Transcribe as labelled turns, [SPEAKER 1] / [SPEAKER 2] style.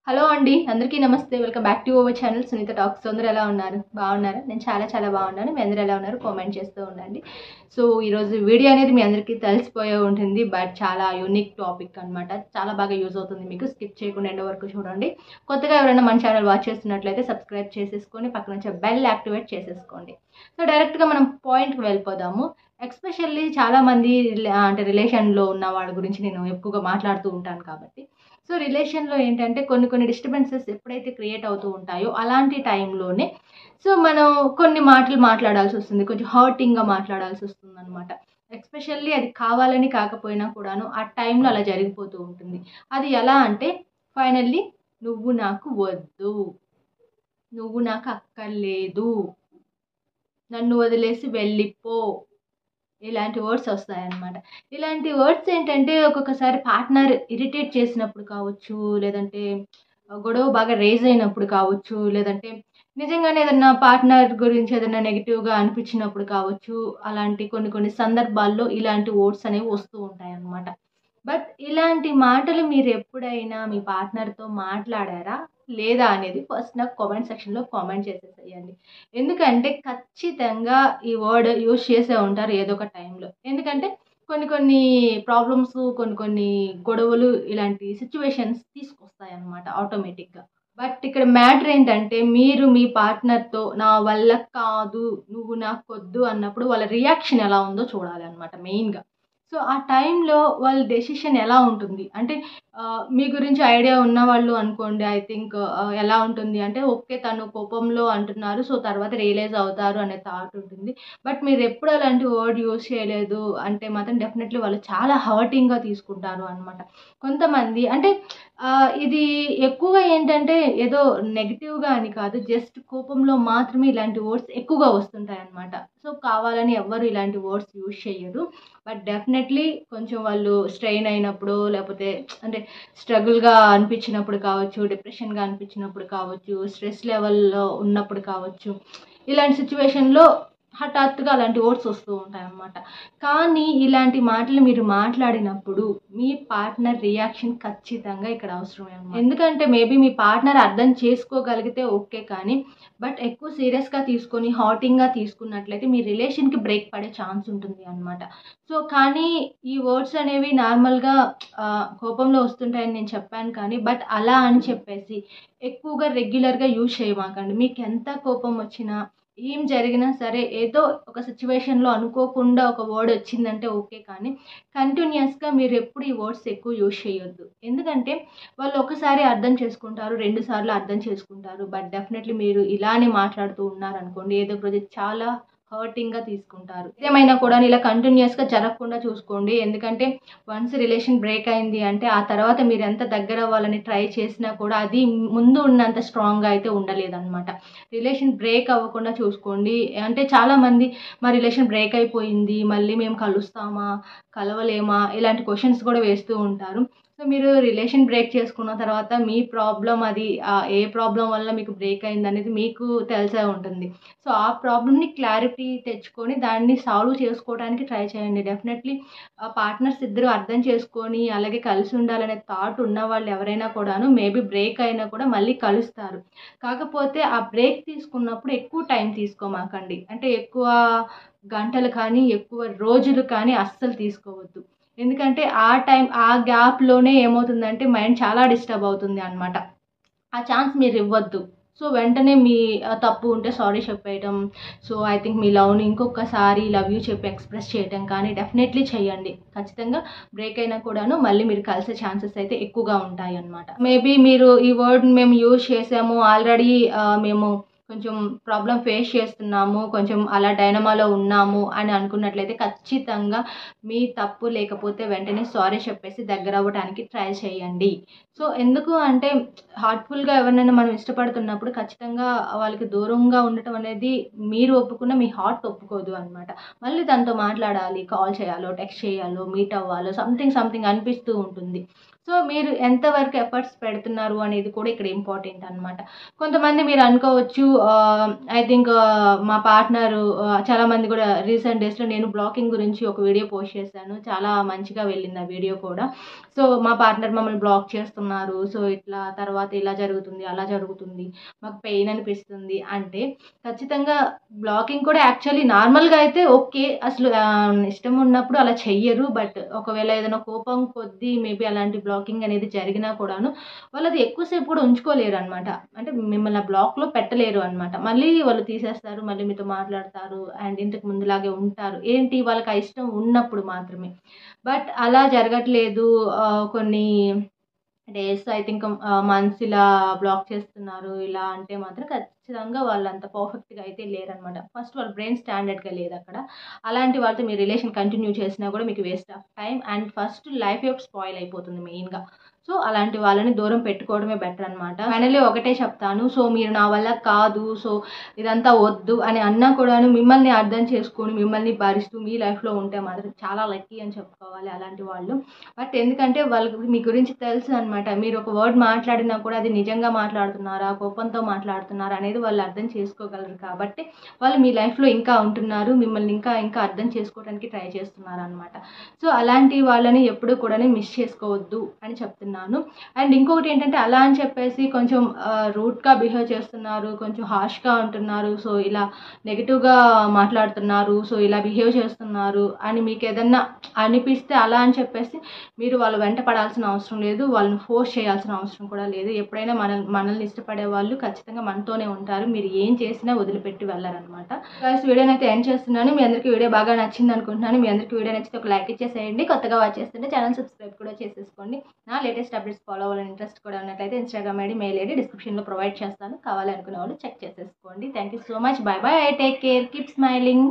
[SPEAKER 1] Hello అండి. అందరికీ నమస్తే. Welcome back to our channel Sunitha talks. అందరూ ఎలా ఉన్నారు? బాగున్నారా? నేను చాలా బాగున్నాను. మీ అందరూ ఎలా ఉన్నారు? కామెంట్ చేస్తూ ఉండండి. సో ఈరోజు వీడియో అనేది మీ అందరికీ తెలిసిపోయే ఉంటుంది. బట్ చాలా యూనిక్ టాపిక్ అనమాట. చాలా బాగా యూజ్ అవుతుంది మీకు. స్కిప్ చేయకుండా ఎండ్ వరకు చూడండి. కొత్తగా ఎవరైనా మన ఛానల్ వాచ్ చేస్తున్నట్లయితే సబ్స్క్రైబ్ చేసేసుకొని పక్కన వచ్చే బెల్ యాక్టివేట్ చేసేసుకోండి. సో డైరెక్ట్గా మనం పాయింట్కి వెళ్ళిపోదాము. ఎస్పెషల్లీ చాలామంది అంటే రిలేషన్లో ఉన్న వాళ్ళ గురించి నేను ఎక్కువగా మాట్లాడుతూ ఉంటాను కాబట్టి. సో రిలేషన్లో ఏంటంటే కొన్ని డిస్టర్బెన్సెస్ ఎప్పుడైతే క్రియేట్ అవుతూ ఉంటాయో అలాంటి టైంలోనే సో మనం కొన్ని మాటలు మాట్లాడాల్సి వస్తుంది, కొంచెం హర్టింగ్గా మాట్లాడాల్సి వస్తుంది అనమాట. ఎస్పెషల్లీ అది కావాలని కాకపోయినా కూడాను ఆ టైంలో అలా జరిగిపోతూ ఉంటుంది. అది ఎలా అంటే ఫైనల్లీ నువ్వు నాకు వద్దు, నువ్వు నాకు అక్కర్లేదు, నన్ను వదిలేసి వెళ్ళిపో, ఇలాంటి వర్డ్స్ వస్తాయన్నమాట. ఇలాంటి వర్డ్స్ ఏంటంటే ఒక్కొక్కసారి పార్ట్నర్ ఇరిటేట్ చేసినప్పుడు కావచ్చు, లేదంటే గొడవ బాగా రేజ్ అయినప్పుడు కావచ్చు, లేదంటే నిజంగానే ఏదన్నా పార్ట్నర్ గురించి ఏదైనా నెగిటివ్గా అనిపించినప్పుడు కావచ్చు, అలాంటి కొన్ని సందర్భాల్లో ఇలాంటి వర్డ్స్ అనేవి వస్తూ ఉంటాయన్నమాట. బట్ ఇలాంటి మాటలు మీరు ఎప్పుడైనా మీ పార్ట్నర్తో మాట్లాడారా లేదా అనేది ఫస్ట్ నాకు కామెంట్ సెక్షన్లో కామెంట్ చేసేసేయండి. ఎందుకంటే ఖచ్చితంగా ఈ వర్డ్ యూజ్ చేసే ఉంటారు ఏదో ఒక టైంలో. ఎందుకంటే కొన్ని ప్రాబ్లమ్స్, కొన్ని గొడవలు ఇలాంటి సిచ్యువేషన్స్ తీసుకొస్తాయన్నమాట ఆటోమేటిక్గా. బట్ ఇక్కడ మ్యాటర్ ఏంటంటే మీరు మీ పార్ట్నర్తో నా వల్ల కాదు, నువ్వు నాకొద్దు అన్నప్పుడు వాళ్ళ రియాక్షన్ ఎలా ఉందో చూడాలన్నమాట మెయిన్గా. సో ఆ టైంలో వాళ్ళ డెసిషన్ ఎలా ఉంటుంది అంటే మీ గురించి ఐడియా ఉన్నవాళ్ళు అనుకోండి. ఐ థింక్ ఎలా ఉంటుంది అంటే ఓకే, తను కోపంలో అంటున్నారు, సో తర్వాత రియలైజ్ అవుతారు అనే థాట్ ఉంటుంది. బట్ మీరు ఎప్పుడు అలాంటి వర్డ్ యూజ్ చేయలేదు అంటే మాత్రం డెఫినెట్లీ వాళ్ళు చాలా హర్టింగ్గా తీసుకుంటారు అనమాట. కొంతమంది అంటే ఇది ఎక్కువగా ఏంటంటే ఏదో నెగిటివ్గా అని కాదు, జస్ట్ కోపంలో మాత్రమే ఇలాంటి వర్డ్స్ ఎక్కువగా వస్తుంటాయి అన్నమాట. సో కావాలని ఎవ్వరు ఇలాంటి వర్డ్స్ యూజ్ చేయరు. బట్ డెఫినెట్లీ కొంచెం వాళ్ళు స్ట్రెయిన్ అయినప్పుడు, లేకపోతే అంటే స్ట్రగుల్గా అనిపించినప్పుడు కావచ్చు, డిప్రెషన్గా అనిపించినప్పుడు కావచ్చు, స్ట్రెస్ లెవెల్లో ఉన్నప్పుడు కావచ్చు, ఇలాంటి సిచ్యువేషన్లో హఠాత్తుగా అలాంటి వర్డ్స్ వస్తూ ఉంటాయన్నమాట. కానీ ఇలాంటి మాటలు మీరు మాట్లాడినప్పుడు మీ పార్ట్నర్ రియాక్షన్ ఖచ్చితంగా ఇక్కడ అవసరమే అన్నమాట. ఎందుకంటే మేబీ మీ పార్ట్నర్ అర్థం చేసుకోగలిగితే ఓకే, కానీ బట్ ఎక్కువ సీరియస్గా తీసుకొని హాటింగ్గా తీసుకున్నట్లయితే మీ రిలేషన్కి బ్రేక్ పడే ఛాన్స్ ఉంటుంది అనమాట. సో కానీ ఈ వర్డ్స్ అనేవి నార్మల్గా కోపంలో వస్తుంటాయని నేను చెప్పాను, కానీ బట్ అలా అని చెప్పేసి ఎక్కువగా రెగ్యులర్గా యూజ్ చేయమాకండి. మీకు ఎంత కోపం వచ్చినా, ఏం జరిగినా సరే, ఏదో ఒక సిచ్యువేషన్లో అనుకోకుండా ఒక వర్డ్ వచ్చిందంటే ఓకే, కానీ కంటిన్యూస్గా మీరు ఎప్పుడు ఈ వర్డ్స్ ఎక్కువ యూజ్ చేయొద్దు. ఎందుకంటే వాళ్ళు ఒకసారి అర్థం చేసుకుంటారు, 2 సార్లు అర్థం చేసుకుంటారు. బట్ డెఫినెట్లీ మీరు ఇలానే మాట్లాడుతూ ఉన్నారనుకోండి, ఏదో రోజు చాలా హర్టింగ్గా తీసుకుంటారు. ఏమైనా కూడా ఇలా కంటిన్యూస్గా జరగకుండా చూసుకోండి. ఎందుకంటే వన్స్ రిలేషన్ బ్రేక్ అయింది అంటే ఆ తర్వాత మీరు ఎంత దగ్గర అవ్వాలని ట్రై చేసినా కూడా అది ముందు ఉన్నంత స్ట్రాంగ్గా అయితే ఉండలేదన్నమాట. రిలేషన్ బ్రేక్ అవ్వకుండా చూసుకోండి. అంటే చాలామంది మా రిలేషన్ బ్రేక్ అయిపోయింది, మళ్ళీ మేము కలుస్తామా, కలవలేమా, ఇలాంటి క్వశ్చన్స్ కూడా వేస్తూ ఉంటారు. సో మీరు రిలేషన్ బ్రేక్ చేసుకున్న తర్వాత మీ ప్రాబ్లం అది ఏ ప్రాబ్లం వల్ల మీకు బ్రేక్ అయింది అనేది మీకు తెలిసే ఉంటుంది. సో ఆ ప్రాబ్లమ్ని క్లారిటీ తెచ్చుకొని దాన్ని సాల్వ్ చేసుకోవడానికి ట్రై చేయండి. డెఫినెట్లీ పార్ట్నర్స్ ఇద్దరు అర్థం చేసుకొని అలాగే కలిసి ఉండాలనే థాట్ ఉన్న వాళ్ళు ఎవరైనా కూడాను మేబీ బ్రేక్ అయినా కూడా మళ్ళీ కలుస్తారు. కాకపోతే ఆ బ్రేక్ తీసుకున్నప్పుడు ఎక్కువ టైం తీసుకోమాకండి. అంటే ఎక్కువ గంటలు కానీ, ఎక్కువ రోజులు కానీ అస్సలు తీసుకోవద్దు. ఎందుకంటే ఆ గ్యాప్‌లోనే ఏమవుతుందంటే మైండ్ చాలా డిస్టర్బ్ అవుతుంది అనమాట. ఆ ఛాన్స్ మీరివ్వద్దు. సో వెంటనే మీ తప్పు ఉంటే సారీ చెప్పేయటం. సో ఐ థింక్ మీ లవ్‌ని ఇంకొకసారి లవ్ యూ చెప్పి ఎక్స్‌ప్రెస్ చేయటం కానీ డెఫినెట్లీ చేయండి. ఖచ్చితంగా బ్రేక్ అయినా కూడాను మళ్ళీ మీరు కలిసే ఛాన్సెస్ అయితే ఎక్కువగా ఉంటాయన్నమాట. మేబీ మీరు ఈ వర్డ్‌ని మేము యూజ్ చేసాము ఆల్రెడీ, మేము కొంచెం ప్రాబ్లమ్ ఫేస్ చేస్తున్నాము, కొంచెం అలా డైనమాలో ఉన్నాము అని అనుకున్నట్లయితే ఖచ్చితంగా మీ తప్పు లేకపోతే వెంటనే సారీ చెప్పేసి దగ్గరవ్వటానికి ట్రై చేయండి. సో ఎందుకు అంటే హార్ట్‌ఫుల్‌గా ఎవరినైనా మనం ఇష్టపడుతున్నప్పుడు ఖచ్చితంగా వాళ్ళకి దూరంగా ఉండటం అనేది మీరు ఒప్పుకున్న మీ హార్ట్ ఒప్పుకోదు అనమాట. మళ్ళీ తనతో మాట్లాడాలి, కాల్ చేయాలో, టెక్స్ట్ చేయాలో, మీట్ అవ్వాలో సంథింగ్ అనిపిస్తూ ఉంటుంది. సో మీరు ఎంతవరకు ఎఫర్ట్స్ పెడుతున్నారు అనేది కూడా ఇక్కడ ఇంపార్టెంట్ అనమాట. కొంతమంది మీరు అనుకోవచ్చు ఐ థింక్ మా పార్ట్నర్ చాలామంది కూడా రీసెంట్ డేస్లో నేను బ్లాకింగ్ గురించి ఒక వీడియో పోస్ట్ చేశాను. చాలా మంచిగా వెళ్ళింది ఆ వీడియో కూడా. సో మా పార్ట్నర్ మమ్మల్ని బ్లాక్ చేస్తున్నారు, సో ఇట్లా తర్వాత ఇలా జరుగుతుంది అలా జరుగుతుంది, మాకు పెయిన్ అనిపిస్తుంది అంటే ఖచ్చితంగా బ్లాకింగ్ కూడా యాక్చువల్లీ నార్మల్గా అయితే ఓకే, అసలు ఇష్టం ఉన్నప్పుడు అలా చెయ్యరు. బట్ ఒకవేళ ఏదైనా కోపం కొద్దీ మేబీ అలాంటి బ్లాకింగ్ అనేది జరిగినా కూడాను వాళ్ళు అది ఎక్కువసేపు కూడా ఉంచుకోలేరు అనమాట. అంటే మిమ్మల్ని ఆ బ్లాక్లో పెట్టలేరు అనమాట. మళ్ళీ వాళ్ళు తీసేస్తారు, మళ్ళీ మీతో మాట్లాడతారు అండ్ ఇంతకు ముందులాగే ఉంటారు. ఏంటి వాళ్ళకి ఆ ఇష్టం ఉన్నప్పుడు మాత్రమే. బట్ అలా జరగట్లేదు. కొన్ని డేస్ ఐ థింక్ మంత్స్ ఇలా బ్లాక్ చేస్తున్నారు. ఇలా అంటే మాత్రం ఖచ్చితంగా వాళ్ళు అంత పర్ఫెక్ట్గా అయితే లేరనమాట. ఫస్ట్ వాళ్ళ బ్రెయిన్ స్టాండర్డ్గా లేదు అక్కడ. అలాంటి వాళ్ళతో మీ రిలేషన్ కంటిన్యూ చేసినా కూడా మీకు waste of time and first life యొక్క స్పాయిల్ అయిపోతుంది మెయిన్గా. సో అలాంటి వాళ్ళని దూరం పెట్టుకోవడమే బెటర్ అనమాట. ఫైనల్లీ ఒకటే చెప్తాను, సో మీరు నా వల్ల కాదు, సో ఇదంతా వద్దు అని అన్నా కూడాను మిమ్మల్ని అర్థం చేసుకొని మిమ్మల్ని భరిస్తూ మీ లైఫ్లో ఉంటే మాత్రం చాలా లక్కీ అని చెప్పుకోవాలి అలాంటి వాళ్ళు. బట్ ఎందుకంటే వాళ్ళకి మీ గురించి తెలుసు అనమాట. మీరు ఒక వర్డ్ మాట్లాడినా కూడా అది నిజంగా మాట్లాడుతున్నారా, కోపంతో మాట్లాడుతున్నారా అనేది వాళ్ళు అర్థం చేసుకోగలరు. కాబట్టి వాళ్ళు మీ లైఫ్లో ఇంకా ఉంటున్నారు, మిమ్మల్ని ఇంకా ఇంకా అర్థం చేసుకోవడానికి ట్రై చేస్తున్నారు అనమాట. సో అలాంటి వాళ్ళని ఎప్పుడూ కూడా మిస్ చేసుకోవద్దు అని చెప్తున్నాను. అండ్ ఇంకొకటి ఏంటంటే అలా అని చెప్పేసి కొంచెం రూడ్గా బిహేవ్ చేస్తున్నారు, కొంచెం హార్ష్గా ఉంటున్నారు, సో ఇలా నెగిటివ్గా మాట్లాడుతున్నారు, సో ఇలా బిహేవ్ చేస్తున్నారు అని మీకు ఏదన్నా అనిపిస్తే అలా అని చెప్పేసి మీరు వాళ్ళ వెంట పడాల్సిన అవసరం లేదు, వాళ్ళని ఫోర్స్ చేయాల్సిన అవసరం కూడా లేదు. ఎప్పుడైనా మనల్ని ఇష్టపడే వాళ్ళు ఖచ్చితంగా మనతోనే ఉంటారు. మీరు ఏం చేసినా వదిలిపెట్టి వెళ్ళారనమాట. గైస్ వీడియోని అయితే ఎండ్ చేస్తున్నాను. మీ అందరికీ వీడియో బాగా నచ్చింది అనుకుంటున్నాను. మీ అందరికీ వీడియో నచ్చితే ఒక లైక్ ఇచ్చేసేయండి. కొత్తగా వాచ్ చేస్తుంటే ఛానల్ సబ్స్క్రైబ్ కూడా చేసేసుకోండి. నా లేటెస్ట్ అప్డేట్స్ ఫాలో అవ్వాలని ఇంట్రెస్ట్ కూడా ఉన్నట్లయితే ఇన్స్టాగ్రామ్ ఐడి, మెయిల్ ఐడి డిస్క్రిప్షన్లో ప్రొవైడ్ చేస్తాను. కావాలి అనుకునే వాళ్ళు చెక్ చేసేసుకోండి. Thank you so much. By by. Take care. Keep smiling.